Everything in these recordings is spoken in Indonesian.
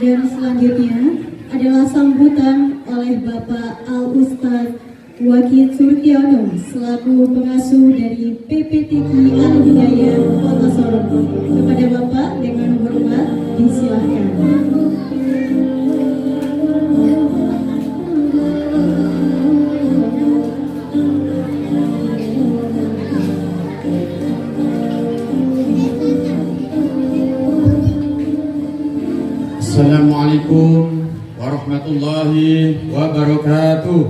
Dan selanjutnya adalah sambutan oleh Bapak Al-Ustadz Wakil Surtiono selaku pengasuh dari PPTQ Al-Hidayah Kota Sorong. Kepada Bapak dengan hormat disilakan. Assalamualaikum warahmatullahi wabarakatuh.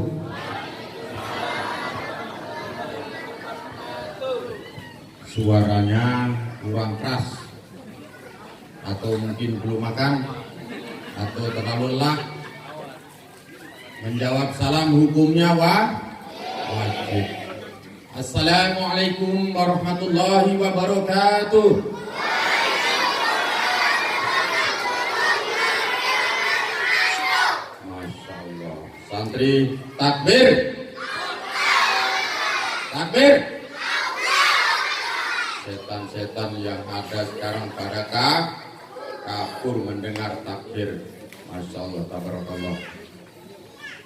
Suaranya kurang keras, atau mungkin belum makan, atau terlalu lelah. Menjawab salam hukumnya wajib. Assalamualaikum warahmatullahi wabarakatuh. Santri takbir. Takbir. Setan-setan yang ada sekarang pada kabur mendengar takbir. Masya Allah, tabarakallah.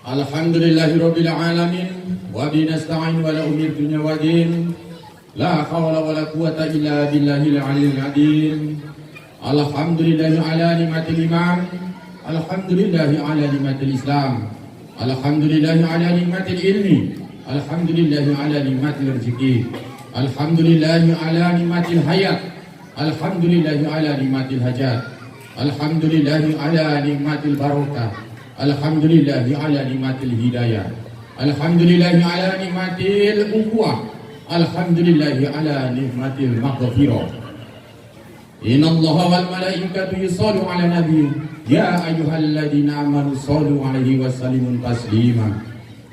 Alhamdulillahirabbil alamin wa binasta'in wa la umir dunya wa din. La hawla wa la quwata illa billahil aliyyil azim. Alhamdulillahi ala ni'matil iman. Alhamdulillahi ala ni'matil islam. Alhamdulillahi ala nikmatil ilmi. Alhamdulillahi ala nikmatil rezeki. Alhamdulillahi ala nikmatil hayat. Alhamdulillahi ala nikmatil hajat. Alhamdulillahi ala nikmatil barakah. Alhamdulillahi ala nikmatil hidayah. Alhamdulillahi ala nikmatil ukhuwah. Alhamdulillahi ala nikmatil maghfirah. Innallaha wal malaikatu yushollu 'alan nabi ya ayyuhalladzina amanu shollu 'alaihi wa sallimu taslima.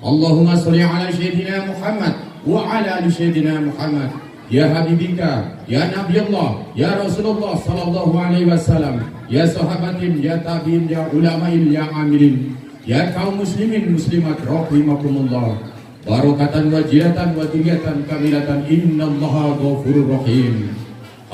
Allahumma sholli 'ala sayyidina Muhammad wa 'ala ali sayyidina Muhammad. Ya habibika ya nabiyullah ya Rasulullah sallallahu alaihi wasallam, ya sahabatin ya tabi'in ya ulama'il ya amilin, ya kaum muslimin muslimat rahimakumullah. Barakatan wajiyatan wa duriyatan kamilatan innallaha ghafurur rahim.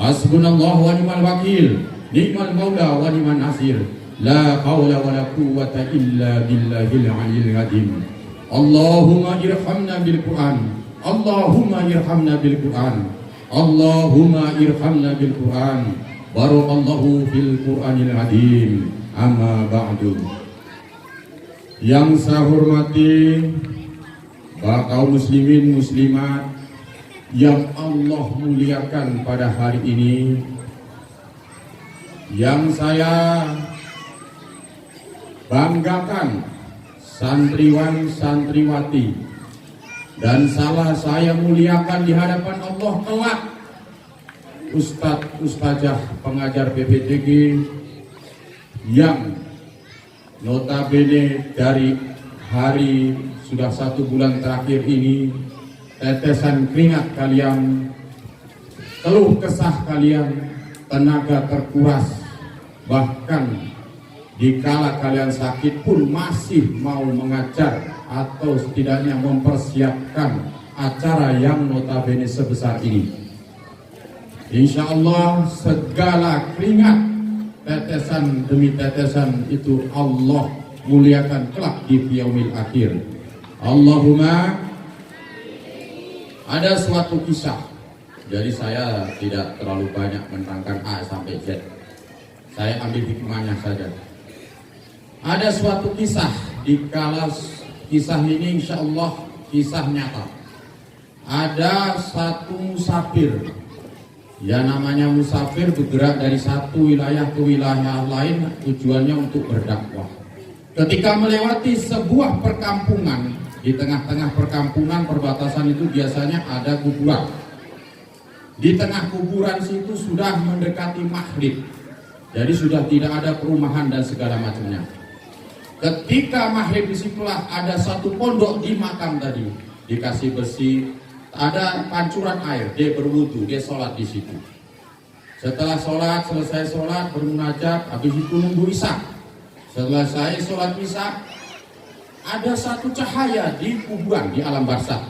Hasbunallahu wa ni'mal wakil, ni'mal maula wa ni'man nasir. La haula wa la quwwata illa billahil aliyyil azim. Allahumma irhamna bil Qur'an. Allahumma irhamna bil Qur'an. Allahumma irhamna bil Qur'an. Barakallahu fil Qur'anil azim. Amma ba'du. Yang saya hormati kaum muslimin muslimat yang Allah muliakan pada hari ini, yang saya banggakan santriwan santriwati, dan salah saya muliakan di hadapan Allah kelak ustadz ustazah pengajar PPTG yang notabene dari hari sudah 1 bulan terakhir ini tetesan keringat kalian, keluh kesah kalian, tenaga terkuras, bahkan dikala kalian sakit pun masih mau mengajar atau setidaknya mempersiapkan acara yang notabene sebesar ini. Insya Allah segala keringat tetesan demi tetesan itu Allah muliakan kelak di yaumil akhir. Allahumma. Ada suatu kisah, jadi saya tidak terlalu banyak menerangkan A sampai Z. Saya ambil hikmahnya saja. Ada suatu kisah, dikala kisah ini insya Allah kisah nyata. Ada satu musafir, ya namanya musafir bergerak dari satu wilayah ke wilayah lain, tujuannya untuk berdakwah. Ketika melewati sebuah perkampungan, di tengah-tengah perkampungan perbatasan itu biasanya ada kuburan. Di tengah kuburan situ sudah mendekati maghrib, jadi sudah tidak ada perumahan dan segala macamnya. Ketika maghrib disitulah ada satu pondok di makam tadi, dikasih besi, ada pancuran air, dia berwudu, dia sholat di situ. Setelah sholat, selesai sholat bermunajat, habis itu nunggu isya. Setelah saya sholat isya, ada satu cahaya di kuburan di alam barzakh.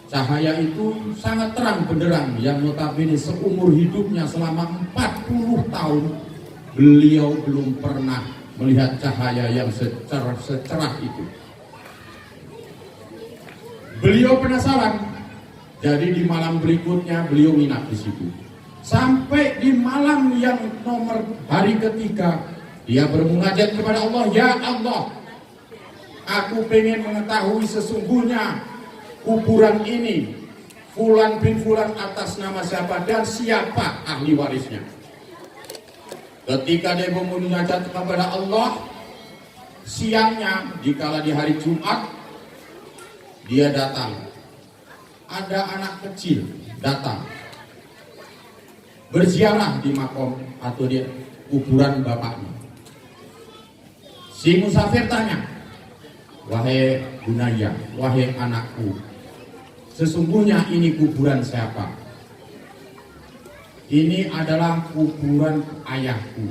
Cahaya itu sangat terang benderang, yang notabene seumur hidupnya selama 40 tahun beliau belum pernah melihat cahaya yang secerah itu. Beliau penasaran, jadi di malam berikutnya beliau nginap di situ. Sampai di malam yang nomor hari ketiga, dia bermunajat kepada Allah, ya Allah, aku pengen mengetahui sesungguhnya kuburan ini Fulan bin Fulan atas nama siapa dan siapa ahli warisnya. Ketika dia bermunajat kepada Allah, siangnya dikala di hari Jumat, dia datang. Ada anak kecil datang berziarah di makom atau di kuburan bapaknya. Si musafir tanya, wahai bunaya, wahai anakku, sesungguhnya ini kuburan siapa? Ini adalah kuburan ayahku.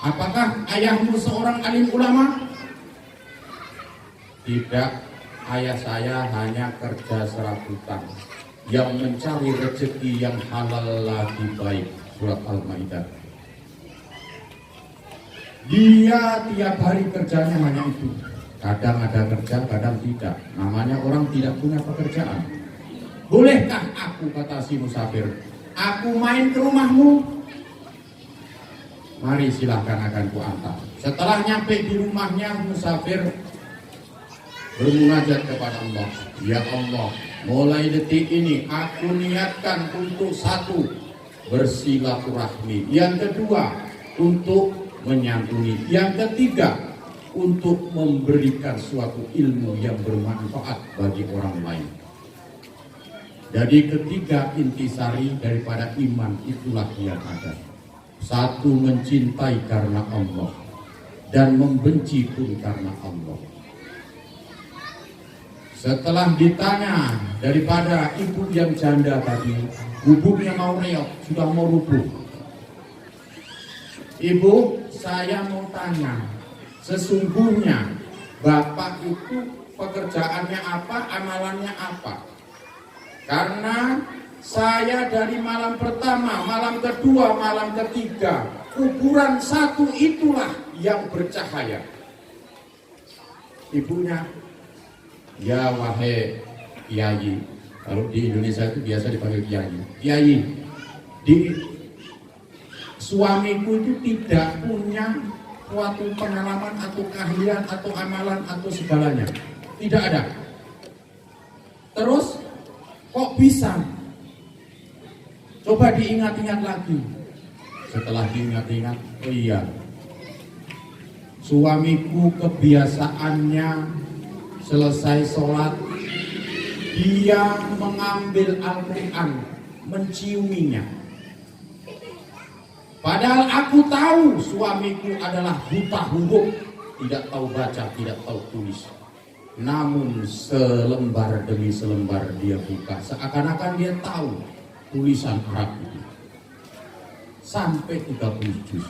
Apakah ayahmu seorang alim ulama? Tidak, ayah saya hanya kerja serabutan yang mencari rezeki yang halal lagi baik. Surat Al-Maidah. Dia tiap hari kerjanya hanya itu. Kadang ada kerja, kadang tidak. Namanya orang tidak punya pekerjaan. Bolehkah aku, kata si musafir, aku main ke rumahmu? Mari silahkan, akan kuantar. Setelah nyampe di rumahnya, musafir bermunajat kepada Allah. Ya Allah, mulai detik ini aku niatkan untuk satu, bersilaturahmi. Yang kedua, untuk menyantuni. Yang ketiga, untuk memberikan suatu ilmu yang bermanfaat bagi orang lain. Jadi ketiga intisari daripada iman itulah yang ada. Satu, mencintai karena Allah dan membenci pun karena Allah. Setelah ditanya daripada ibu yang janda tadi, gubuknya mau reok, sudah mau rubuh. Ibu, saya mau tanya, sesungguhnya bapak itu pekerjaannya apa, amalannya apa? Karena saya dari malam pertama, malam kedua, malam ketiga, kuburan satu itulah yang bercahaya. Ibunya, ya wahai kiai, kalau di Indonesia itu biasa dipanggil kiai. Kiai, suamiku itu tidak punya suatu pengalaman atau keahlian atau amalan atau segalanya, tidak ada. Terus kok bisa? Coba diingat-ingat lagi. Setelah diingat-ingat, oh iya, suamiku kebiasaannya selesai sholat, dia mengambil Al-Quran, menciuminya. Padahal aku tahu suamiku adalah buta huruf, tidak tahu baca, tidak tahu tulis. Namun selembar demi selembar dia buka, seakan-akan dia tahu tulisan Arab itu. Sampai 30 juz.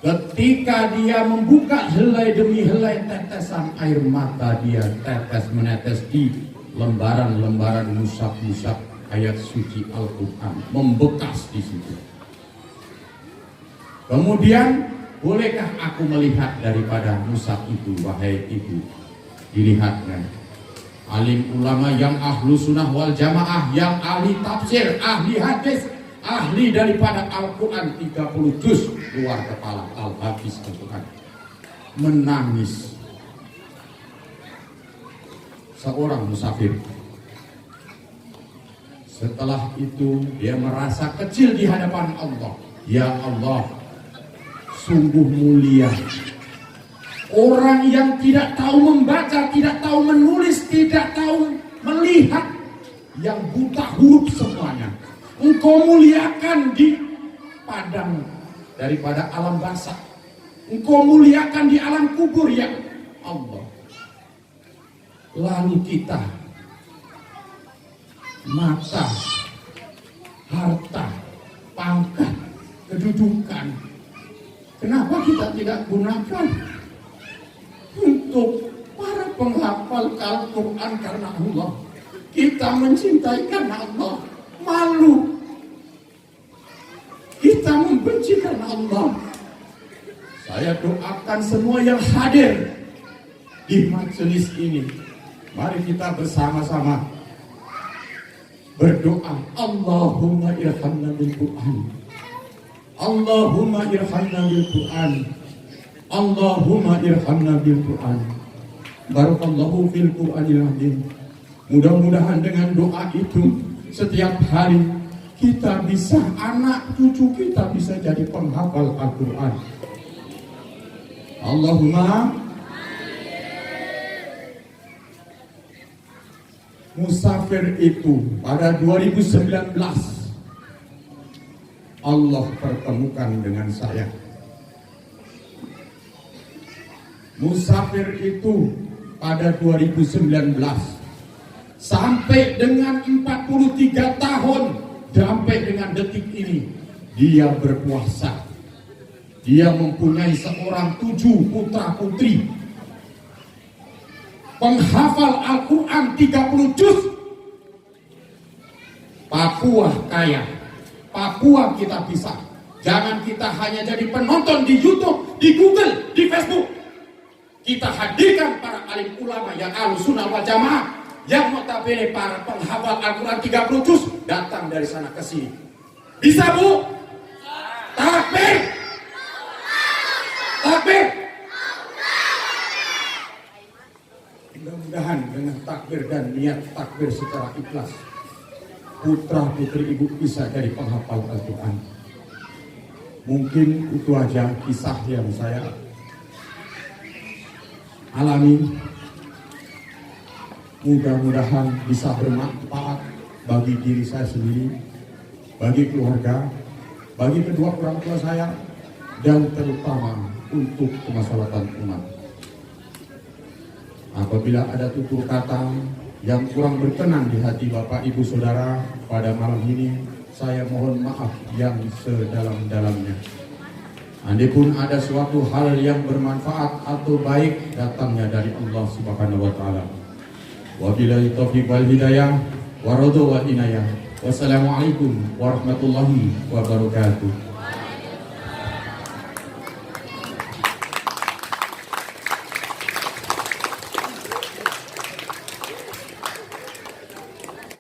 Ketika dia membuka helai demi helai, tetesan air mata dia tetes menetes di lembaran-lembaran mushaf-mushaf ayat suci Al-Quran, membekas di situ. Kemudian, bolehkah aku melihat daripada mushaf itu, wahai ibu? Dilihatnya. Alim ulama yang ahlu sunnah wal jamaah, yang ahli tafsir, ahli hadis, ahli daripada Al-Quran 30 juz luar kepala, Al-Hafiz Al-Quran, menangis. Seorang musafir. Setelah itu dia merasa kecil di hadapan Allah. Ya Allah, sungguh mulia orang yang tidak tahu membaca, tidak tahu menulis, tidak tahu melihat, yang buta huruf semuanya. Engkau muliakan di padang daripada alam barzakh. Engkau muliakan di alam kubur, ya Allah. Lalu kita, mata, harta, pangkat, kedudukan, kenapa kita tidak gunakan untuk para penghafal Al-Quran karena Allah? Kita mencintai karena Allah, malu. Kita membenci karena Allah. Saya doakan semua yang hadir di majelis ini. Mari kita bersama-sama berdoa. Allahumma irhamna bil Qur'an. Allahumma irhamna bil Qur'an. Allahumma irhamna bil Qur'an. Barakallahu fil Qur'anil azim. Mudah-mudahan dengan doa itu setiap hari kita bisa, anak cucu kita bisa jadi penghafal Al-Qur'an. Allahumma. Musafir itu pada 2019 Allah pertemukan dengan saya. Musafir itu pada 2019 sampai dengan 43 tahun, sampai dengan detik ini dia berpuasa. Dia mempunyai seorang 7 putra putri, penghafal Al-Quran 30 juz. Papua kaya, Papua kita bisa. Jangan kita hanya jadi penonton di YouTube, di Google, di Facebook. Kita hadirkan para alim ulama yang Ahlussunnah wal Jamaah, yang notabene para penghafal Al-Quran 30 juz datang dari sana ke sini. Bisa, Bu? Takbir! Takbir! Mudah-mudahan dengan takbir dan niat takbir secara ikhlas, putra putri ibu bisa jadi penghafal Al-Quran. Mungkin itu aja kisah yang saya alami. Mudah-mudahan bisa bermanfaat bagi diri saya sendiri, bagi keluarga, bagi kedua orang tua saya, dan terutama untuk kemaslahatan umat. Apabila ada tutur kata yang kurang berkenan di hati Bapak Ibu Saudara pada malam ini, saya mohon maaf yang sedalam-dalamnya. Andipun ada suatu hal yang bermanfaat atau baik datangnya dari Allah Subhanahu wa taala. Wabillahi taufiq wal hidayah wa ridha wal inayah. Wassalamualaikum warahmatullahi wabarakatuh.